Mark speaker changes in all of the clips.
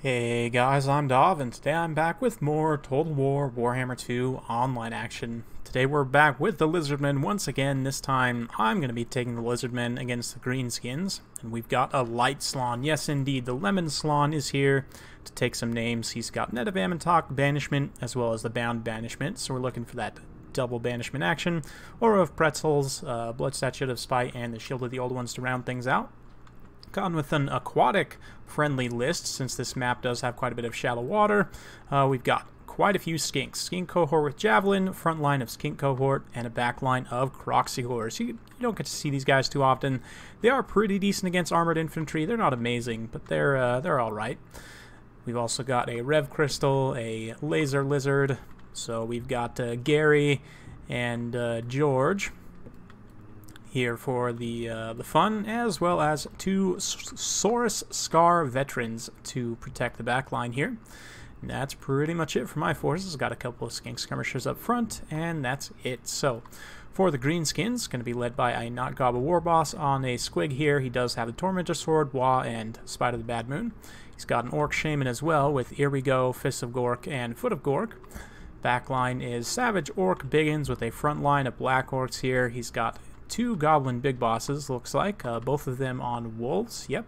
Speaker 1: Hey guys, I'm Dov, and today I'm back with more Total War Warhammer 2 online action. Today we're back with the Lizardmen once again. This time I'm going to be taking the Lizardmen against the Greenskins, and we've got a light Slaan. Yes, indeed, the Lemon Slaan is here to take some names. He's got Net of Amantok Banishment as well as the Bound Banishment, so we're looking for that double banishment action, Aura of Pretzels, Blood Statue of Spite, and the Shield of the Old Ones to round things out. Gone with an aquatic friendly list, since this map does have quite a bit of shallow water. We've got quite a few skinks. Skink cohort with Javelin, front line of skink cohort, and a back line of Croxigors. You don't get to see these guys too often. They are pretty decent against armored infantry. They're not amazing, but they're alright. We've also got a Rev Crystal, a Laser Lizard. So we've got Gary and George here for the fun, as well as two Saurus Scar veterans to protect the back line here. And that's pretty much it for my forces. Got a couple of skink skirmishers up front, and that's it. So for the Greenskins, going to be led by a Not Gobble Warboss on a squig here. He does have the Tormentor Sword, Wa, and Spite of the Bad Moon. He's got an Orc Shaman as well with Here We Go, Fist of Gork, and Foot of Gork. Backline is Savage Orc Biggins with a front line of Black Orcs here. He's got two Goblin Big Bosses, looks like, both of them on Wolves, yep.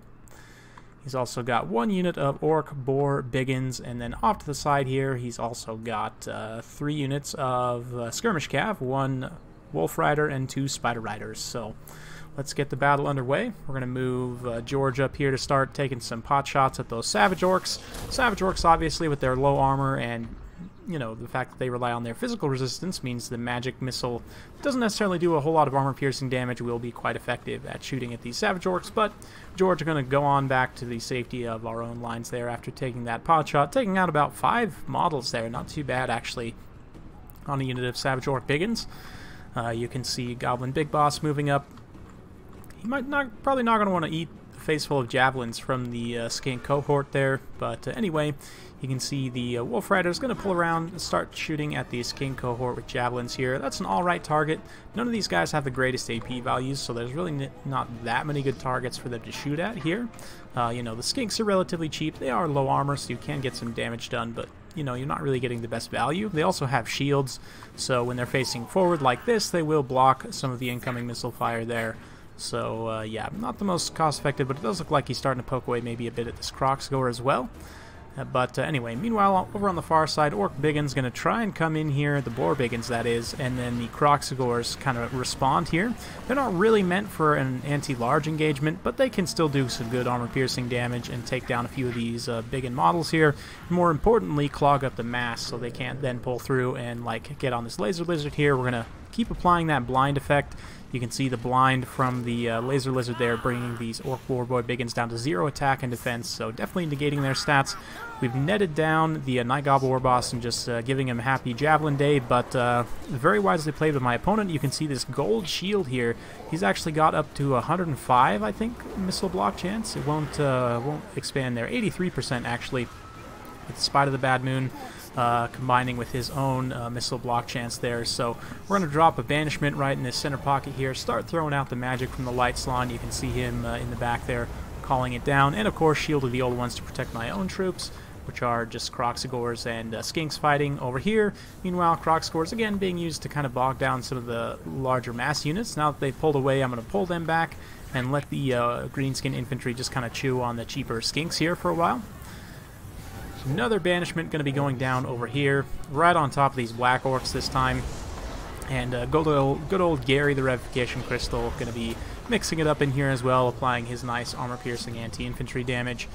Speaker 1: He's also got one unit of Orc Boar Biggins, and then off to the side here, he's also got 3 units of Skirmish Cav, 1 Wolf Rider, and 2 Spider Riders. So let's get the battle underway. We're going to move George up here to start taking some pot shots at those Savage Orcs. Savage Orcs, obviously, with their low armor and the fact that they rely on their physical resistance means the magic missile doesn't necessarily do a whole lot of armor-piercing damage. Will be quite effective at shooting at these Savage Orcs, but George are going to go on back to the safety of our own lines there after taking that pot shot, taking out about 5 models there. Not too bad, actually, on a unit of Savage Orc Biggins. You can see Goblin Big Boss moving up. He probably not going to want to eat a face full of javelins from the skink cohort there, but anyway, you can see the Wolf Rider is going to pull around and start shooting at the skink cohort with javelins here. That's an alright target. None of these guys have the greatest AP values, so there's really not that many good targets for them to shoot at here. The skinks are relatively cheap. They are low armor, so you can get some damage done, but you're not really getting the best value. They also have shields, so when they're facing forward like this, they will block some of the incoming missile fire there. So, yeah, not the most cost-effective, but it does look like he's starting to poke away maybe a bit at this Croxigor as well. But anyway, meanwhile, over on the far side, Orc Biggins going to try and come in here, the Boar Biggins that is, and then the Croxigors kind of respond here. They're not really meant for an anti-large engagement, but they can still do some good armor-piercing damage and take down a few of these Biggin models here. More importantly, clog up the mass so they can't then pull through and get on this Laser Lizard here. We're going to keep applying that blind effect. You can see the blind from the Laser Lizard there, bringing these Orc Warboy Biggins down to 0 attack and defense, so definitely negating their stats. We've netted down the Night Gobble Warboss and just giving him a happy Javelin day, but very wisely played with my opponent. You can see this gold shield here. He's actually got up to 105, I think, missile block chance. It won't expand there. 83% actually, with Spite of the Bad Moon. Combining with his own missile block chance there. So we're going to drop a banishment right in this center pocket here, start throwing out the magic from the light Slaan. You can see him in the back there calling it down, and of course Shield of the Old Ones to protect my own troops, which are just Croxigors and Skinks fighting over here. Meanwhile, Croxigors again being used to kind of bog down some of the larger mass units. Now that they've pulled away, I'm going to pull them back and let the Greenskin infantry just kind of chew on the cheaper Skinks here for a while. Another banishment going to be going down over here, right on top of these Black Orcs this time. And good old Gary, the Revification Crystal, going to be mixing it up in here as well, applying his nice armor-piercing anti-infantry damage.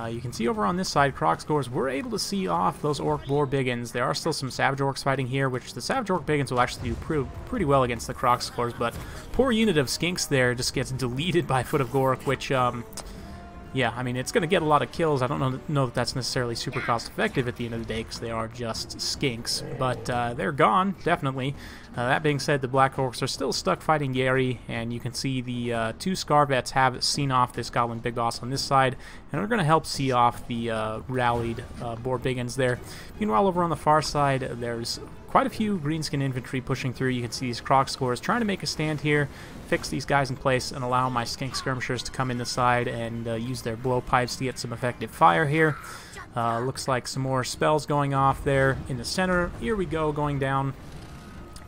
Speaker 1: You can see over on this side, Croxigors were able to see off those Orc Boar Biggins. There are still some Savage Orcs fighting here, which the Savage Orc Biggins will actually do pretty well against the Croxigors, but poor unit of Skinks there just gets deleted by Foot of Gork, which yeah, I mean, it's going to get a lot of kills. I don't know that that's necessarily super cost-effective at the end of the day, because they are just skinks, but they're gone, definitely. That being said, the Black Orcs are still stuck fighting Gary, and you can see the 2 Scar Vets have seen off this Goblin Big Boss on this side, and are going to help see off the rallied Boar Biggins there. Meanwhile, over on the far side, there's quite a few Greenskin infantry pushing through. You can see these Croxigors trying to make a stand here, fix these guys in place, and allow my Skink Skirmishers to come in the side and use their blowpipes to get some effective fire here. Looks like some more spells going off there in the center. Here we go, going down.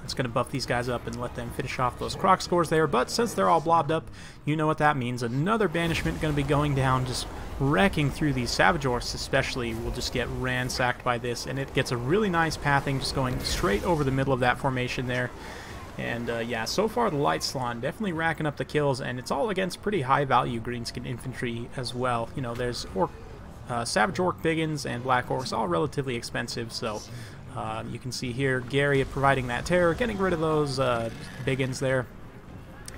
Speaker 1: It's going to buff these guys up and let them finish off those croc scores there, but since they're all blobbed up, you know what that means. Another banishment going to be going down, just wrecking through these Savage Orcs especially will just get ransacked by this, and it gets a really nice pathing just going straight over the middle of that formation there. And yeah, so far the Light Slaan definitely racking up the kills, and it's all against pretty high value Greenskin infantry as well. You know, there's Savage Orc Biggins and Black Orcs, all relatively expensive, so you can see here Gary providing that terror, getting rid of those Biggins there.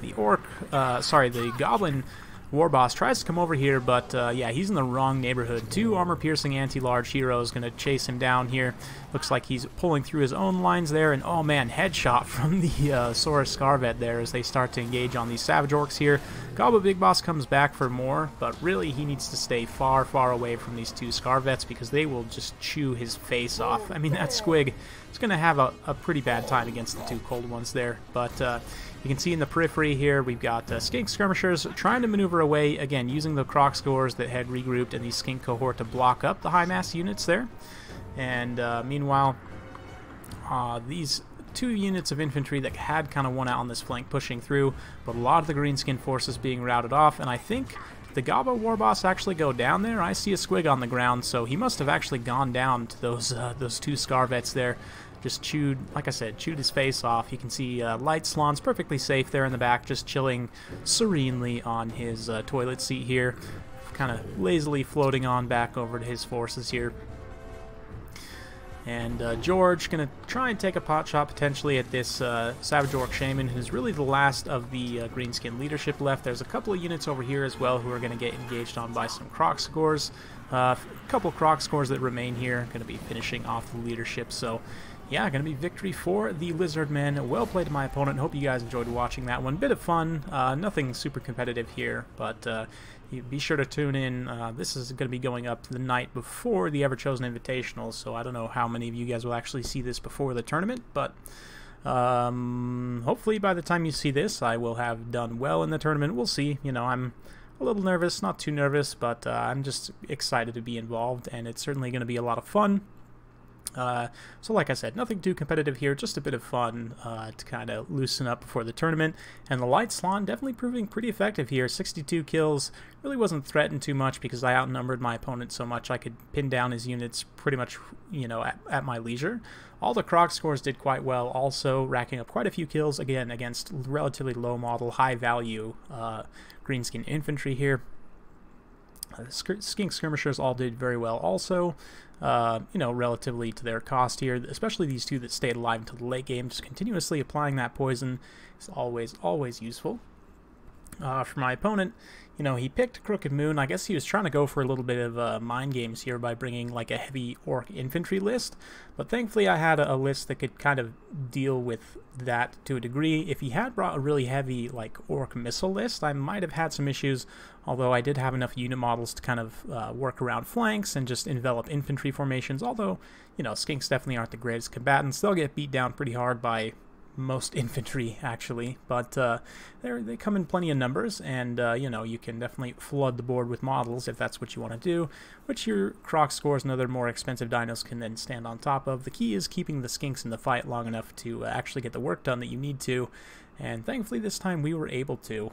Speaker 1: The Goblin War Boss tries to come over here, but yeah, he's in the wrong neighborhood. 2 armor-piercing anti-large heroes going to chase him down here. Looks like he's pulling through his own lines there, and oh man, headshot from the Saurus Scarvet there as they start to engage on these Savage Orcs here. Goblin Big Boss comes back for more, but really he needs to stay far, far away from these 2 Scarvets because they will just chew his face off. I mean, that Squig is going to have a pretty bad time against the 2 cold ones there, but you can see in the periphery here, we've got Skink Skirmishers trying to maneuver away, again, using the Croc scores that had regrouped in the Skink cohort to block up the high mass units there. And meanwhile, these 2 units of infantry that had kind of won out on this flank pushing through, but a lot of the Greenskin forces being routed off, and I think the Gobbo Warboss actually go down there. I see a Squig on the ground, so he must have actually gone down to those 2 Scarvets there. Just chewed, like I said, chewed his face off. You can see Light Slaan's perfectly safe there in the back, just chilling serenely on his toilet seat here, kind of lazily floating on back over to his forces here. And George going to try and take a pot shot potentially at this Savage Orc Shaman, who's really the last of the Greenskin leadership left. There's a couple of units over here as well who are going to get engaged on by some Croc scores. A couple Croc scores that remain here, going to be finishing off the leadership. So yeah, going to be victory for the Lizardmen. Well played to my opponent. Hope you guys enjoyed watching that one. Bit of fun. Nothing super competitive here, but you be sure to tune in. This is going to be going up the night before the Ever Chosen Invitational, so I don't know how many of you guys will actually see this before the tournament, but hopefully by the time you see this, I will have done well in the tournament. We'll see. You know, I'm a little nervous, not too nervous, but I'm just excited to be involved, and it's certainly going to be a lot of fun. So like I said, nothing too competitive here, just a bit of fun to kind of loosen up before the tournament. And the Light Slaan definitely proving pretty effective here. 62 kills, really wasn't threatened too much because I outnumbered my opponent so much I could pin down his units pretty much, you know, at my leisure. All the Croc scores did quite well, also racking up quite a few kills, again, against relatively low model, high value Greenskin infantry here. Skink Skirmishers all did very well also, you know, relatively to their cost here, especially these 2 that stayed alive until the late game. Just continuously applying that poison is always useful. For my opponent, you know, he picked Crooked Moon. I guess he was trying to go for a little bit of mind games here by bringing like a heavy orc infantry list, but thankfully I had a list that could kind of deal with that to a degree. If he had brought a really heavy like orc missile list, I might have had some issues, although I did have enough unit models to kind of work around flanks and just envelop infantry formations. Although, you know, skinks definitely aren't the greatest combatants. They'll get beat down pretty hard by most infantry actually, but they come in plenty of numbers, and you know, you can definitely flood the board with models if that's what you want to do, which your Croc scores and other more expensive dinos can then stand on top of. The key is keeping the skinks in the fight long enough to actually get the work done that you need to, and thankfully this time we were able to.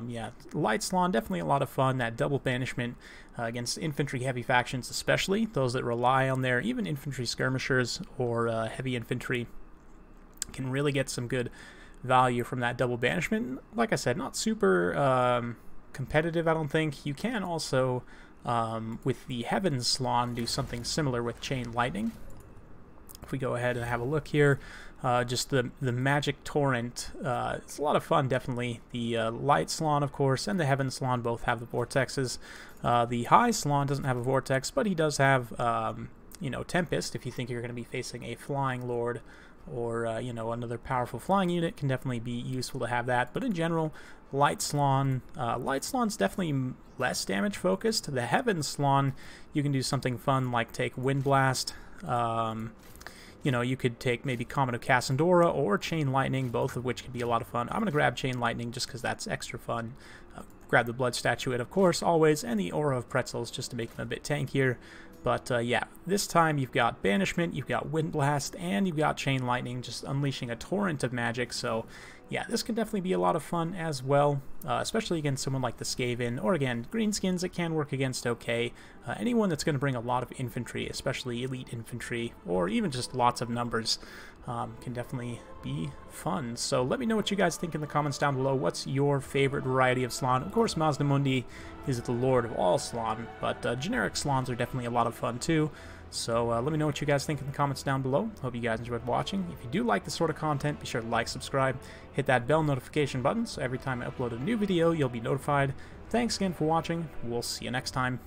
Speaker 1: Yeah, Light Slaan, definitely a lot of fun. That double banishment against infantry heavy factions, especially those that rely on their even infantry skirmishers or heavy infantry, can really get some good value from that double banishment. Like I said, not super competitive, I don't think. You can also, with the Heaven Slaan, do something similar with Chain Lightning. If we go ahead and have a look here, just the Magic Torrent, it's a lot of fun, definitely. The Light Slaan, of course, and the Heaven Slaan both have the vortexes. The High Slaan doesn't have a vortex, but he does have, you know, Tempest, if you think you're going to be facing a Flying Lord or you know, another powerful flying unit, can definitely be useful to have that. But in general, Light Slaan's definitely less damage focused. The Heaven Slaan, you can do something fun like take Wind Blast. You know, you could take maybe Comet of Cassandora or Chain Lightning, both of which could be a lot of fun. I'm going to grab Chain Lightning just because that's extra fun. Grab the Blood Statuette, of course, always, and the Aura of Pretzels just to make them a bit tankier. But yeah, this time you've got Banishment, you've got Wind Blast, and you've got Chain Lightning, just unleashing a torrent of magic. So yeah, this can definitely be a lot of fun as well, especially against someone like the Skaven, or again, Greenskins it can work against okay. Anyone that's going to bring a lot of infantry, especially elite infantry, or even just lots of numbers, can definitely be fun. So let me know what you guys think in the comments down below. What's your favorite variety of Slaan? Of course, Mazdamundi is the lord of all Slaan, but generic Slaans are definitely a lot of fun too. So let me know what you guys think in the comments down below. Hope you guys enjoyed watching. If you do like this sort of content, be sure to like, subscribe, hit that bell notification button so every time I upload a new video, you'll be notified. Thanks again for watching. We'll see you next time.